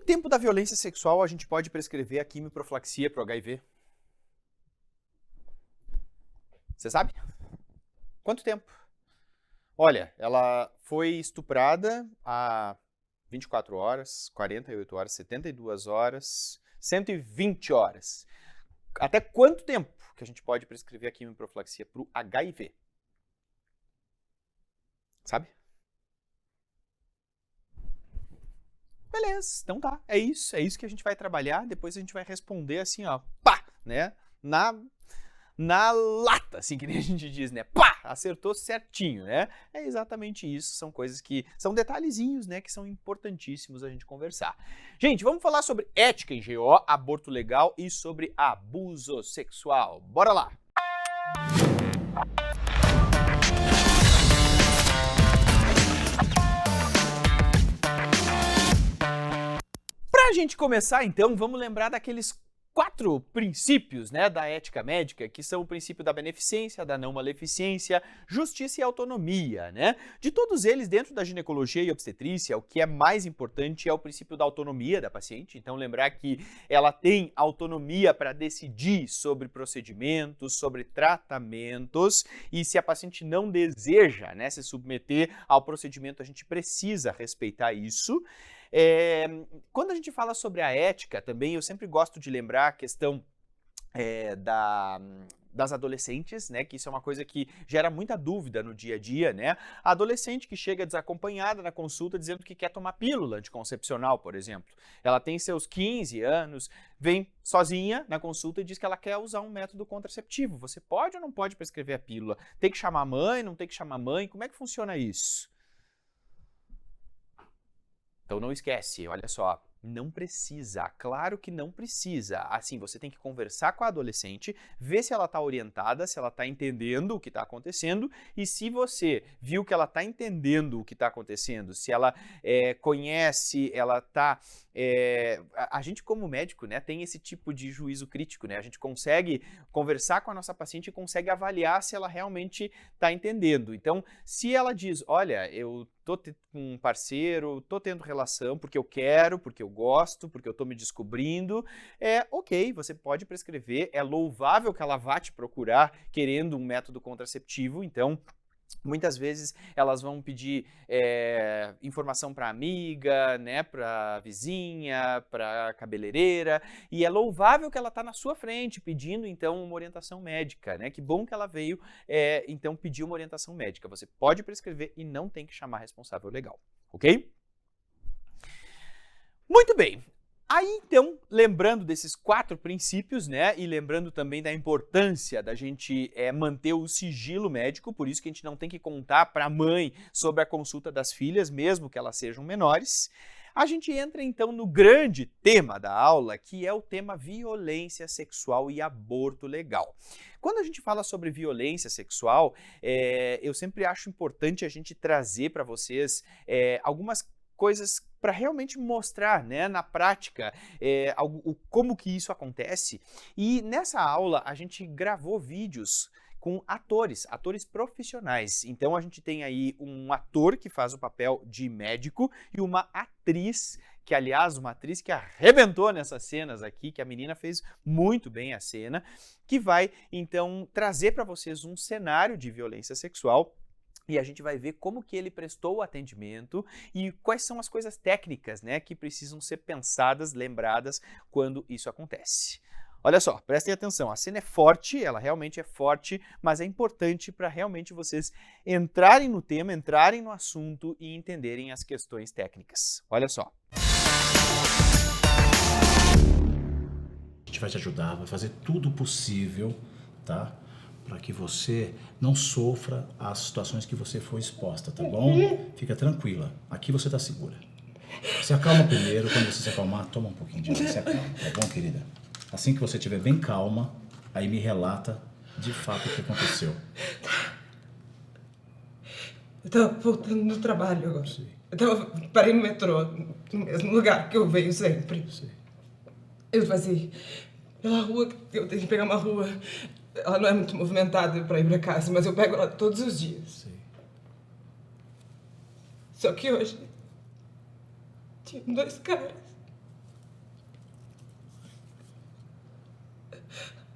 tempo da violência sexual a gente pode prescrever a quimioprofilaxia para o HIV? Você sabe? Quanto tempo? Olha, ela foi estuprada há 24 horas, 48 horas, 72 horas, 120 horas. Até quanto tempo que a gente pode prescrever a quimioprofilaxia para o HIV? Sabe? Beleza, então tá, é isso que a gente vai trabalhar, depois a gente vai responder assim, ó, pá, né, na lata, assim que nem a gente diz, né, pá, acertou certinho, né, é exatamente isso, são coisas que, são detalhezinhos, né, que são importantíssimos a gente conversar. Gente, vamos falar sobre ética em GO, aborto legal e sobre abuso sexual, bora lá! Para a gente começar, então, vamos lembrar daqueles 4 princípios, né, da ética médica, que são o princípio da beneficência, da não maleficência, justiça e autonomia, né? De todos eles, dentro da ginecologia e obstetrícia, o que é mais importante é o princípio da autonomia da paciente. Então, lembrar que ela tem autonomia para decidir sobre procedimentos, sobre tratamentos, e se a paciente não deseja, né, se submeter ao procedimento, a gente precisa respeitar isso. Quando a gente fala sobre a ética também, eu sempre gosto de lembrar a questão das adolescentes, né, que isso é uma coisa que gera muita dúvida no dia a dia, né? A adolescente que chega desacompanhada na consulta dizendo que quer tomar pílula anticoncepcional, por exemplo. Ela tem seus 15 anos, vem sozinha na consulta e diz que ela quer usar um método contraceptivo. Você pode ou não pode prescrever a pílula? Tem que chamar a mãe, não tem que chamar a mãe? Como é que funciona isso? Então não esquece, olha só, não precisa, claro que não precisa. Assim, você tem que conversar com a adolescente, ver se ela está orientada, se ela está entendendo o que está acontecendo, e se você viu que ela está entendendo o que está acontecendo, se ela conhece, ela está... a gente como médico, né, tem esse tipo de juízo crítico, né? A gente consegue conversar com a nossa paciente e consegue avaliar se ela realmente está entendendo. Então, se ela diz, olha, eu tô com um parceiro, tô tendo relação porque eu quero, porque eu gosto, porque eu tô me descobrindo, ok, você pode prescrever, é louvável que ela vá te procurar querendo um método contraceptivo, então... Muitas vezes elas vão pedir informação para amiga, né, para vizinha, para cabeleireira, e é louvável que ela está na sua frente pedindo então uma orientação médica, né? Que bom que ela veio então pedir uma orientação médica. Você pode prescrever e não tem que chamar responsável legal, ok? Muito bem. Aí, então, lembrando desses 4 princípios, né, e lembrando também da importância da gente manter o sigilo médico, por isso que a gente não tem que contar para a mãe sobre a consulta das filhas, mesmo que elas sejam menores, a gente entra, então, no grande tema da aula, que é o tema violência sexual e aborto legal. Quando a gente fala sobre violência sexual, eu sempre acho importante a gente trazer para vocês algumas coisas para realmente mostrar, né, na prática como que isso acontece. E nessa aula a gente gravou vídeos com atores profissionais. Então a gente tem aí um ator que faz o papel de médico e uma atriz, que aliás, uma atriz que arrebentou nessas cenas aqui, que a menina fez muito bem a cena, que vai então trazer para vocês um cenário de violência sexual. E a gente vai ver como que ele prestou o atendimento e quais são as coisas técnicas, né, que precisam ser pensadas, lembradas quando isso acontece. Olha só, prestem atenção, a cena é forte, ela realmente é forte, mas é importante para realmente vocês entrarem no tema, entrarem no assunto e entenderem as questões técnicas. Olha só. A gente vai te ajudar, vai fazer tudo possível, tá? Para que você não sofra as situações que você foi exposta, tá bom? Fica tranquila, aqui você tá segura. Se acalma primeiro, quando você se acalmar, toma um pouquinho de água, se acalma, tá bom, querida? Assim que você estiver bem calma, aí me relata de fato o que aconteceu. Eu tava voltando do trabalho agora. Sim. Parei no metrô, no mesmo lugar que eu venho sempre. Sim. Eu passei pela rua, eu tenho que pegar uma rua. Ela não é muito movimentada para ir para casa, mas eu pego ela todos os dias. Sim. Só que hoje tinha 2 caras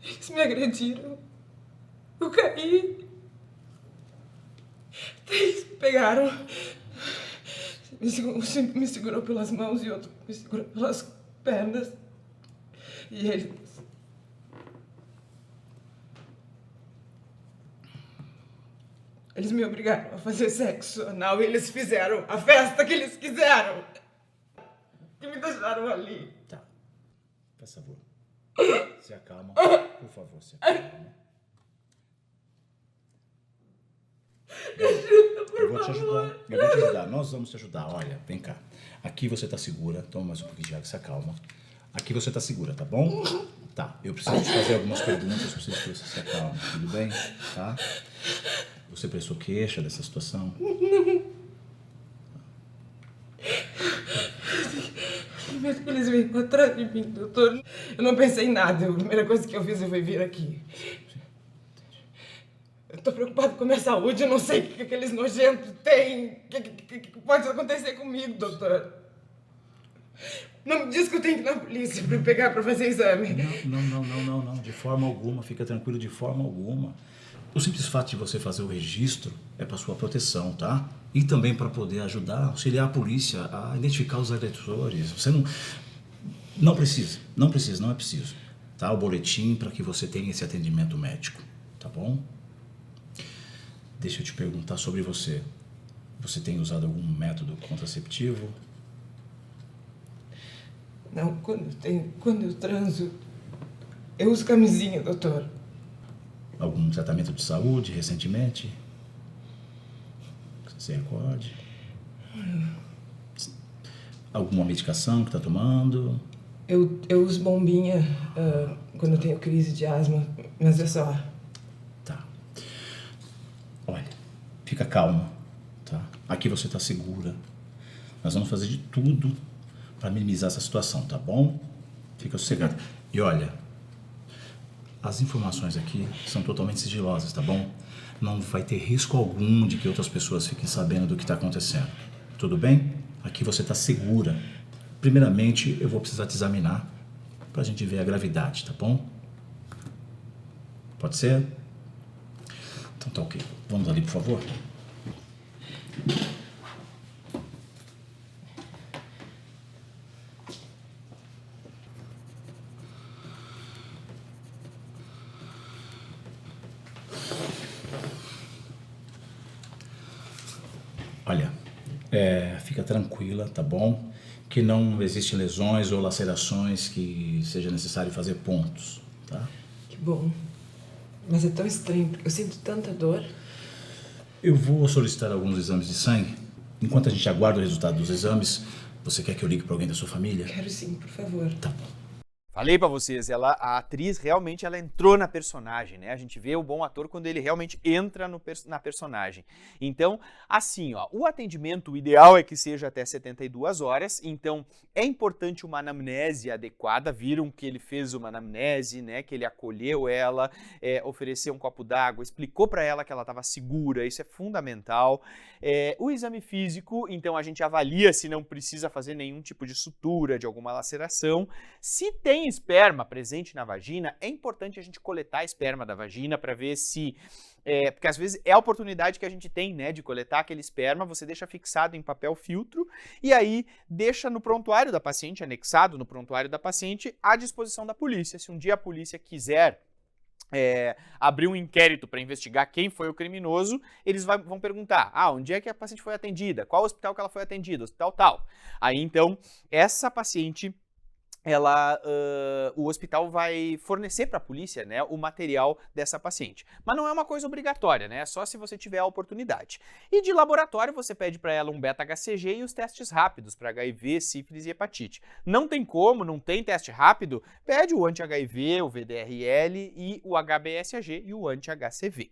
Eles me agrediram. Eu caí. Eles me pegaram. Um me segurou pelas mãos e outro me segurou pelas pernas. E eles me obrigaram a fazer sexo anal e eles fizeram a festa que eles quiseram. E me deixaram ali. Tá. Por favor. Se acalma. Por favor, se acalma. Eu vou te ajudar. Nós vamos te ajudar. Olha, vem cá. Aqui você tá segura. Toma mais um pouquinho de água, se acalma. Aqui você tá segura, tá bom? Tá. Eu preciso te fazer algumas perguntas. Eu preciso que você se acalme. Tudo bem? Tá? Você prestou queixa dessa situação? Primeiro que eles vêm atrás de mim, doutor. Eu não pensei em nada. A primeira coisa que eu fiz foi vir aqui. Eu tô preocupado com a minha saúde. Eu não sei o que aqueles nojentos têm. O que pode acontecer comigo, doutor? Não me diz que eu tenho que ir na polícia pra pegar pra fazer exame. Não. De forma alguma. Fica tranquilo, de forma alguma. O simples fato de você fazer o registro é para sua proteção, tá? E também para poder ajudar, auxiliar a polícia a identificar os agressores. Você não é preciso, tá? O boletim para que você tenha esse atendimento médico, tá bom? Deixa eu te perguntar sobre você. Você tem usado algum método contraceptivo? Não, quando eu transo, eu uso camisinha, doutor. Algum tratamento de saúde recentemente? Que você recorde? Alguma medicação que está tomando? Eu uso bombinha quando eu tenho crise de asma, mas é só. Tá. Olha, fica calma, tá? Aqui você está segura. Nós vamos fazer de tudo para minimizar essa situação, tá bom? Fica sossegado. E olha, as informações aqui são totalmente sigilosas, tá bom? Não vai ter risco algum de que outras pessoas fiquem sabendo do que está acontecendo. Tudo bem? Aqui você está segura. Primeiramente, eu vou precisar te examinar para a gente ver a gravidade, tá bom? Pode ser? Então tá ok. Vamos ali, por favor? Olha, fica tranquila, tá bom? Que não existem lesões ou lacerações que seja necessário fazer pontos, tá? Que bom. Mas é tão estranho, porque eu sinto tanta dor. Eu vou solicitar alguns exames de sangue. Enquanto a gente aguarda o resultado dos exames, você quer que eu ligue para alguém da sua família? Quero sim, por favor. Tá bom. Falei pra vocês, a atriz realmente ela entrou na personagem, né? A gente vê o bom ator quando ele realmente entra na personagem. Então, assim, ó, o atendimento ideal é que seja até 72 horas, então é importante uma anamnese adequada, viram que ele fez uma anamnese, né? Que ele acolheu ela, ofereceu um copo d'água, explicou pra ela que ela estava segura, isso é fundamental. O exame físico, então a gente avalia se não precisa fazer nenhum tipo de sutura, de alguma laceração. Se tem esperma presente na vagina, é importante a gente coletar a esperma da vagina para ver se... porque às vezes é a oportunidade que a gente tem, né, de coletar aquele esperma, você deixa fixado em papel filtro e aí deixa no prontuário da paciente, anexado no prontuário da paciente, à disposição da polícia. Se um dia a polícia quiser abrir um inquérito para investigar quem foi o criminoso, eles vão perguntar, onde é que a paciente foi atendida? Qual hospital que ela foi atendida? Hospital tal. Aí então, essa paciente... o hospital vai fornecer para a polícia, né, o material dessa paciente. Mas não é uma coisa obrigatória, né? É só se você tiver a oportunidade. E de laboratório, você pede para ela um beta-HCG e os testes rápidos para HIV, sífilis e hepatite. Não tem como, não tem teste rápido, pede o anti-HIV, o VDRL e o HBsAg e o anti-HCV.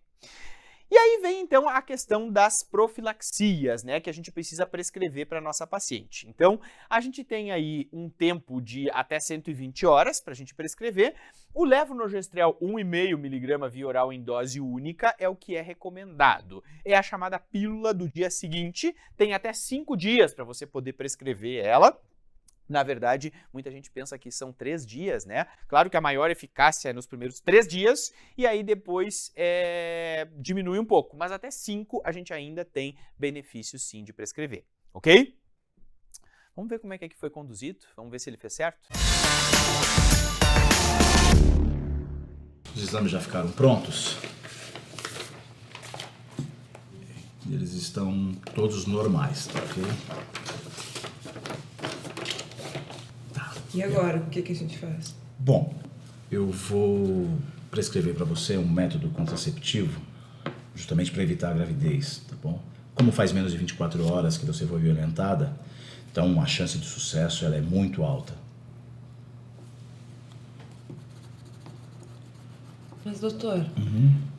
E aí vem então a questão das profilaxias, né, que a gente precisa prescrever para nossa paciente. Então, a gente tem aí um tempo de até 120 horas para a gente prescrever. O levonorgestrel 1,5 mg via oral em dose única é o que é recomendado. É a chamada pílula do dia seguinte, tem até 5 dias para você poder prescrever ela. Na verdade, muita gente pensa que são 3 dias, né? Claro que a maior eficácia é nos primeiros 3 dias e aí depois diminui um pouco, mas até 5 a gente ainda tem benefício sim de prescrever, ok? Vamos ver como é que foi conduzido, vamos ver se ele fez certo. Os exames já ficaram prontos. Eles estão todos normais, tá ok? E agora, o que a gente faz? Bom, eu vou prescrever para você um método contraceptivo justamente para evitar a gravidez, tá bom? Como faz menos de 24 horas que você foi violentada, então a chance de sucesso ela é muito alta. Mas, doutor,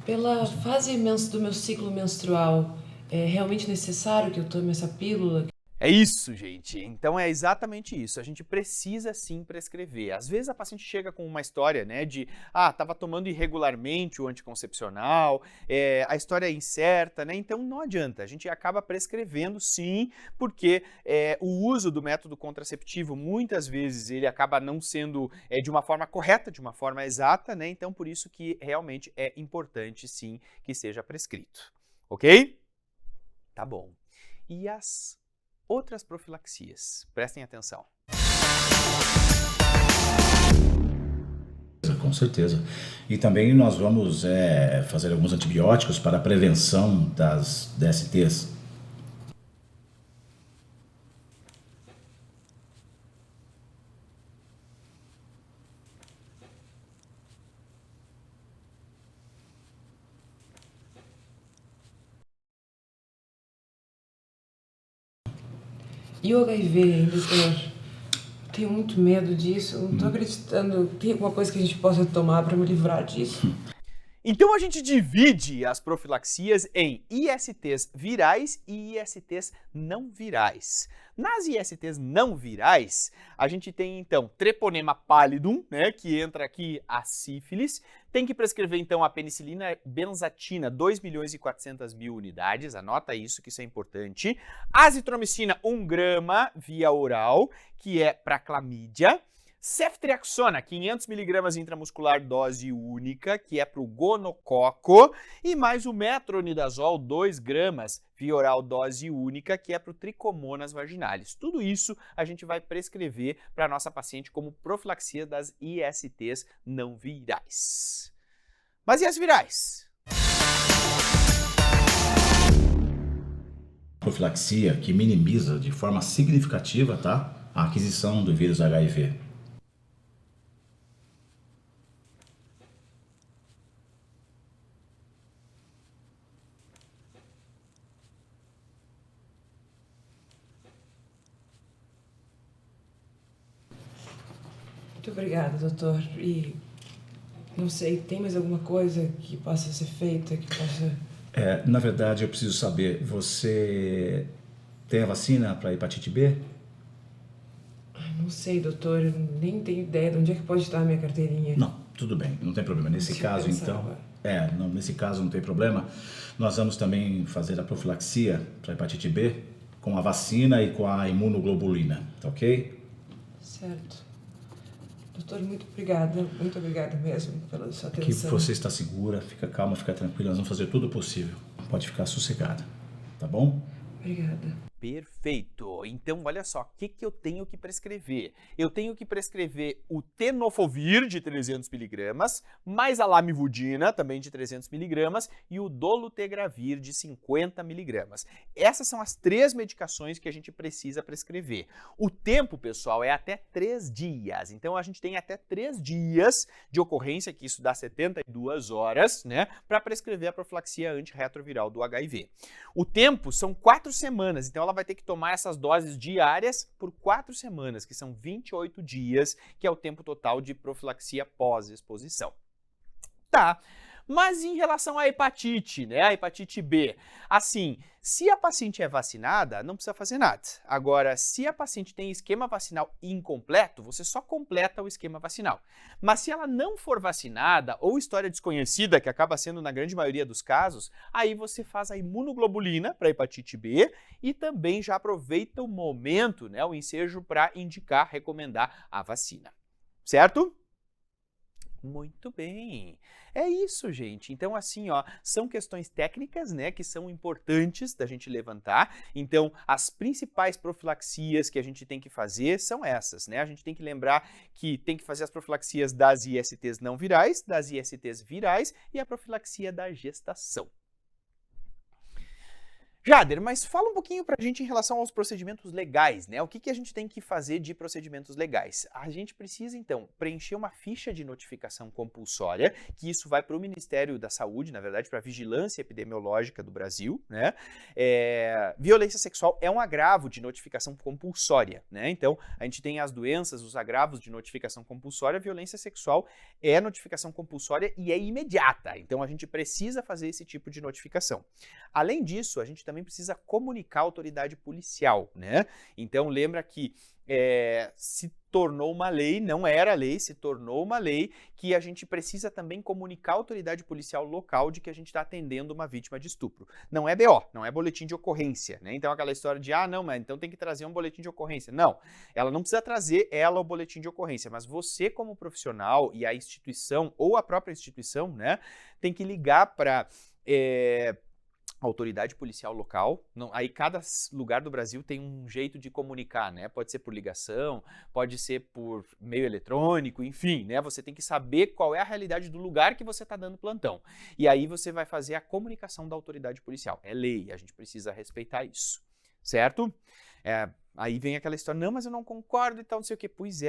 pela fase do meu ciclo menstrual, é realmente necessário que eu tome essa pílula? É isso, gente. Então é exatamente isso. A gente precisa sim prescrever. Às vezes a paciente chega com uma história, né, de estava tomando irregularmente o anticoncepcional, a história é incerta, né? Então não adianta. A gente acaba prescrevendo sim, porque o uso do método contraceptivo muitas vezes ele acaba não sendo de uma forma correta, de uma forma exata, né? Então por isso que realmente é importante sim que seja prescrito. Ok? Tá bom. E as outras profilaxias? Prestem atenção. Com certeza. E também nós vamos fazer alguns antibióticos para a prevenção das DSTs. E o HIV, hein, doutor? Tenho muito medo disso, não tô acreditando. Tem alguma coisa que a gente possa tomar para me livrar disso? Então a gente divide as profilaxias em ISTs virais e ISTs não virais. Nas ISTs não virais, a gente tem então Treponema pallidum, né, que entra aqui a sífilis. Tem que prescrever então a penicilina benzatina, 2.400.000 unidades, anota isso que isso é importante. Azitromicina 1 grama via oral, que é para clamídia. Ceftriaxona, 500 mg intramuscular dose única, que é para o gonococo, e mais o metronidazol, 2 gramas, via oral dose única, que é para o tricomonas vaginalis. Tudo isso a gente vai prescrever para a nossa paciente como profilaxia das ISTs não virais. Mas e as virais? Profilaxia que minimiza de forma significativa, tá, a aquisição do vírus HIV. Muito obrigada, doutor. E não sei, tem mais alguma coisa que possa ser feita, que possa... Na verdade, eu preciso saber, você tem a vacina para hepatite B? Não sei, doutor, eu nem tenho ideia de onde é que pode estar a minha carteirinha. Não, tudo bem, não tem problema. Nesse Deixa eu caso, pensar então... agora. Nesse caso não tem problema. Nós vamos também fazer a profilaxia para hepatite B com a vacina e com a imunoglobulina, tá ok? Certo. Doutor, muito obrigada mesmo pela sua Que atenção. você está segura, fica calma, fica tranquila, nós vamos fazer tudo o possível. Pode ficar sossegada, tá bom? Obrigada. Perfeito. Então, olha só, o que eu tenho que prescrever? Eu tenho que prescrever o tenofovir de 300 mg, mais a lamivudina, também de 300 mg, e o dolutegravir de 50 mg. Essas são as 3 medicações que a gente precisa prescrever. O tempo, pessoal, é até 3 dias. Então, a gente tem até 3 dias de ocorrência, que isso dá 72 horas, né, para prescrever a profilaxia antirretroviral do HIV. O tempo são 4 semanas, então ela vai ter que tomar essas doses diárias por 4 semanas, que são 28 dias, que é o tempo total de profilaxia pós-exposição. Tá, Mas em relação à hepatite, né, a hepatite B, assim, se a paciente é vacinada, não precisa fazer nada. Agora, se a paciente tem esquema vacinal incompleto, você só completa o esquema vacinal. Mas se ela não for vacinada ou história desconhecida, que acaba sendo na grande maioria dos casos, aí você faz a imunoglobulina para hepatite B e também já aproveita o momento, né, o ensejo para indicar, recomendar a vacina. Certo? Muito bem. É isso, gente. Então, assim, ó, são questões técnicas, né, que são importantes da gente levantar. Então, as principais profilaxias que a gente tem que fazer são essas, né? A gente tem que lembrar que tem que fazer as profilaxias das ISTs não virais, das ISTs virais e a profilaxia da gestação. Jader, mas fala um pouquinho pra gente em relação aos procedimentos legais, né? O que a gente tem que fazer de procedimentos legais? A gente precisa, então, preencher uma ficha de notificação compulsória, que isso vai para o Ministério da Saúde, na verdade, para a Vigilância Epidemiológica do Brasil, né? Violência sexual é um agravo de notificação compulsória, né? Então, a gente tem as doenças, os agravos de notificação compulsória, a violência sexual é notificação compulsória e é imediata. Então, a gente precisa fazer esse tipo de notificação. Além disso, a gente também precisa comunicar à autoridade policial, né? Então, lembra que se tornou uma lei, não era lei, se tornou uma lei que a gente precisa também comunicar à autoridade policial local de que a gente está atendendo uma vítima de estupro. Não é BO, não é boletim de ocorrência, né? Então, aquela história de, não, mas então tem que trazer um boletim de ocorrência. Não, ela não precisa trazer o boletim de ocorrência, mas você como profissional e a instituição ou a própria instituição, né, tem que ligar para autoridade policial local. Não, aí cada lugar do Brasil tem um jeito de comunicar, né? Pode ser por ligação, pode ser por meio eletrônico, enfim, né? Você tem que saber qual é a realidade do lugar que você está dando plantão. E aí você vai fazer a comunicação da autoridade policial. É lei, a gente precisa respeitar isso, certo? Aí vem aquela história, não, mas eu não concordo e tal, não sei o quê. Pois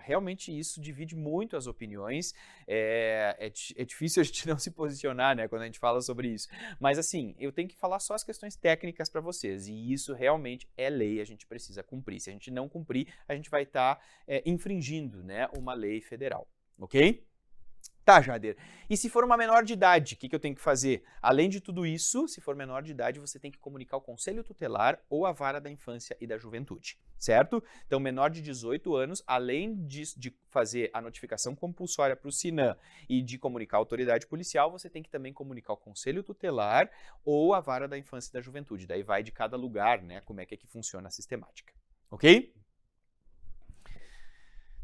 realmente isso divide muito as opiniões, é difícil a gente não se posicionar, né, quando a gente fala sobre isso. Mas assim, eu tenho que falar só as questões técnicas para vocês, e isso realmente é lei, a gente precisa cumprir. Se a gente não cumprir, a gente vai estar infringindo, né, uma lei federal, ok? Tá, Jader. E se for uma menor de idade, o que eu tenho que fazer? Além de tudo isso, se for menor de idade, você tem que comunicar ao Conselho Tutelar ou à Vara da Infância e da Juventude, certo? Então, menor de 18 anos, além de fazer a notificação compulsória para o SINAM e de comunicar à autoridade policial, você tem que também comunicar ao Conselho Tutelar ou à Vara da Infância e da Juventude. Daí vai de cada lugar, né, como é que funciona a sistemática, ok?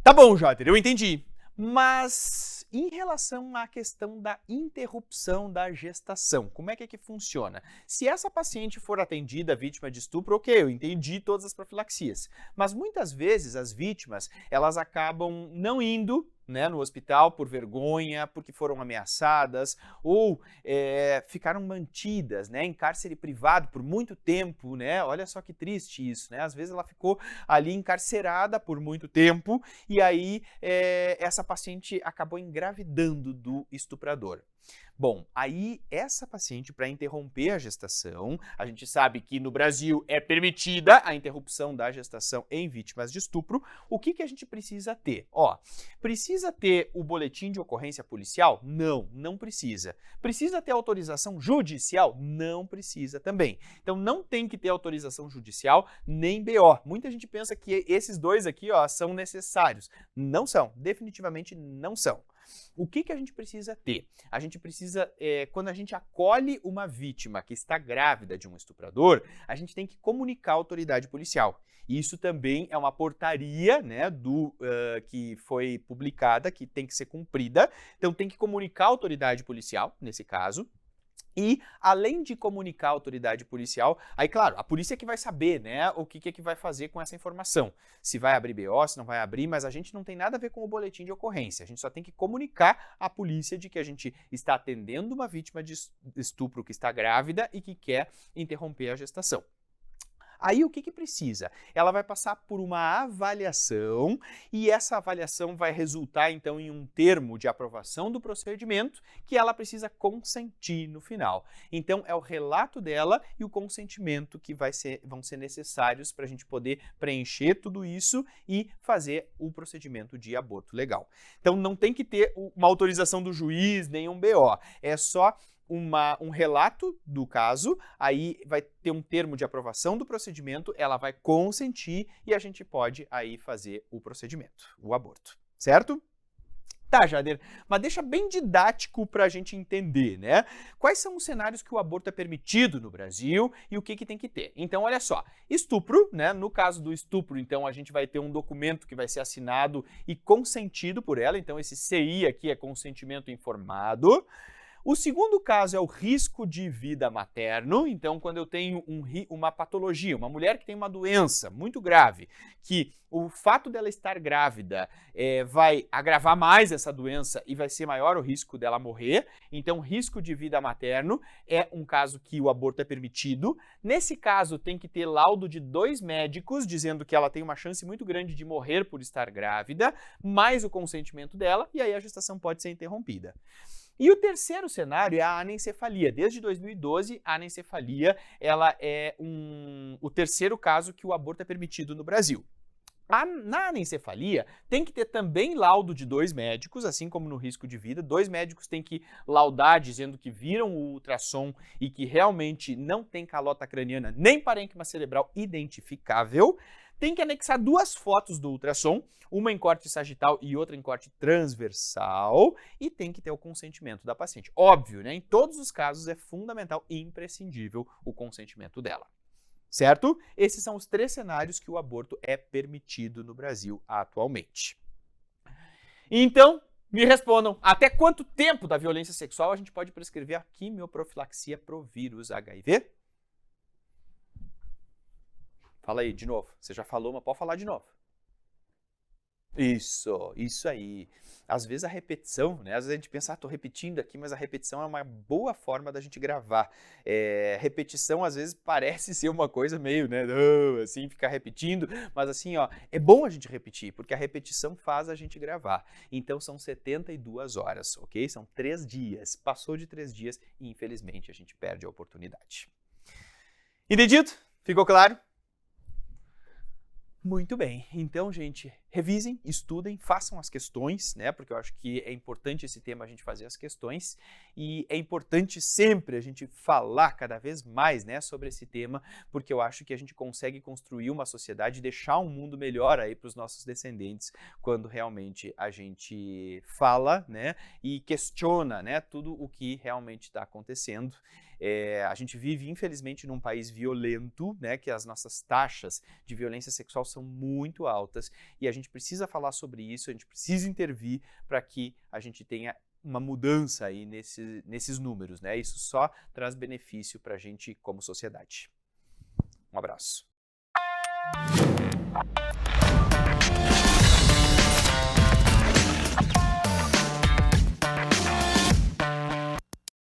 Tá bom, Jader, eu entendi. Mas em relação à questão da interrupção da gestação, como é que funciona? Se essa paciente for atendida vítima de estupro, ok, eu entendi todas as profilaxias. Mas muitas vezes as vítimas, elas acabam não indo, né, no hospital por vergonha, porque foram ameaçadas ou ficaram mantidas, né, em cárcere privado por muito tempo, né? Olha só que triste isso, né? Às vezes ela ficou ali encarcerada por muito tempo e aí essa paciente acabou engravidando do estuprador. Bom, aí essa paciente, para interromper a gestação, a gente sabe que no Brasil é permitida a interrupção da gestação em vítimas de estupro. O que a gente precisa ter? Precisa ter o boletim de ocorrência policial? Não, não precisa. Precisa ter autorização judicial? Não precisa também. Então não tem que ter autorização judicial nem BO. Muita gente pensa que esses dois aqui, são necessários. Não são, definitivamente não são. O que a gente precisa ter? A gente precisa, quando a gente acolhe uma vítima que está grávida de um estuprador, a gente tem que comunicar à autoridade policial. Isso também é uma portaria, né, que foi publicada, que tem que ser cumprida. Então tem que comunicar à autoridade policial, nesse caso. E, além de comunicar à autoridade policial, aí, claro, a polícia que vai saber, né, o que vai fazer com essa informação. Se vai abrir BO, se não vai abrir, mas a gente não tem nada a ver com o boletim de ocorrência. A gente só tem que comunicar à polícia de que a gente está atendendo uma vítima de estupro que está grávida e que quer interromper a gestação. Aí o que precisa? Ela vai passar por uma avaliação e essa avaliação vai resultar então em um termo de aprovação do procedimento que ela precisa consentir no final. Então é o relato dela e o consentimento que vão ser necessários para a gente poder preencher tudo isso e fazer o procedimento de aborto legal. Então não tem que ter uma autorização do juiz, nem um BO, é só um relato do caso, aí vai ter um termo de aprovação do procedimento, ela vai consentir e a gente pode aí fazer o procedimento, o aborto, certo? Tá, Jader, mas deixa bem didático para a gente entender, né? Quais são os cenários que o aborto é permitido no Brasil e o que tem que ter? Então, olha só, estupro, né? No caso do estupro, então, a gente vai ter um documento que vai ser assinado e consentido por ela, então esse CI aqui é consentimento informado. O segundo caso é o risco de vida materno, então quando eu tenho uma patologia, uma mulher que tem uma doença muito grave, que o fato dela estar grávida vai agravar mais essa doença e vai ser maior o risco dela morrer, então risco de vida materno é um caso que o aborto é permitido. Nesse caso tem que ter laudo de 2 médicos dizendo que ela tem uma chance muito grande de morrer por estar grávida, mais o consentimento dela e aí a gestação pode ser interrompida. E o terceiro cenário é a anencefalia. Desde 2012, a anencefalia ela é o terceiro caso que o aborto é permitido no Brasil. Na anencefalia, tem que ter também laudo de 2 médicos, assim como no risco de vida. 2 médicos têm que laudar dizendo que viram o ultrassom e que realmente não tem calota craniana nem parênquima cerebral identificável. Tem que anexar 2 fotos do ultrassom, uma em corte sagital e outra em corte transversal, e tem que ter o consentimento da paciente. Óbvio, né? Em todos os casos é fundamental e imprescindível o consentimento dela. Certo? Esses são os 3 cenários que o aborto é permitido no Brasil atualmente. Então, me respondam, até quanto tempo da violência sexual a gente pode prescrever a quimioprofilaxia pro vírus HIV? Fala aí, de novo. Você já falou, mas pode falar de novo. Isso aí. Às vezes a repetição, né? Às vezes a gente pensa, tô repetindo aqui, mas a repetição é uma boa forma da gente gravar. Repetição às vezes parece ser uma coisa meio, né? Assim, ficar repetindo, mas assim, ó, é bom a gente repetir, porque a repetição faz a gente gravar. Então são 72 horas, ok? São 3 dias. Passou de 3 dias e infelizmente a gente perde a oportunidade. Entendido? Ficou claro? Muito bem, então, gente, revisem, estudem, façam as questões, né? Porque eu acho que é importante esse tema a gente fazer as questões e é importante sempre a gente falar cada vez mais, né, sobre esse tema, porque eu acho que a gente consegue construir uma sociedade e deixar um mundo melhor aí para os nossos descendentes quando realmente a gente fala, né, e questiona, né, tudo o que realmente está acontecendo. A gente vive, infelizmente, num país violento, né, que as nossas taxas de violência sexual são muito altas e a gente precisa falar sobre isso, a gente precisa intervir para que a gente tenha uma mudança aí nesses números, né? Isso só traz benefício para a gente como sociedade. Um abraço.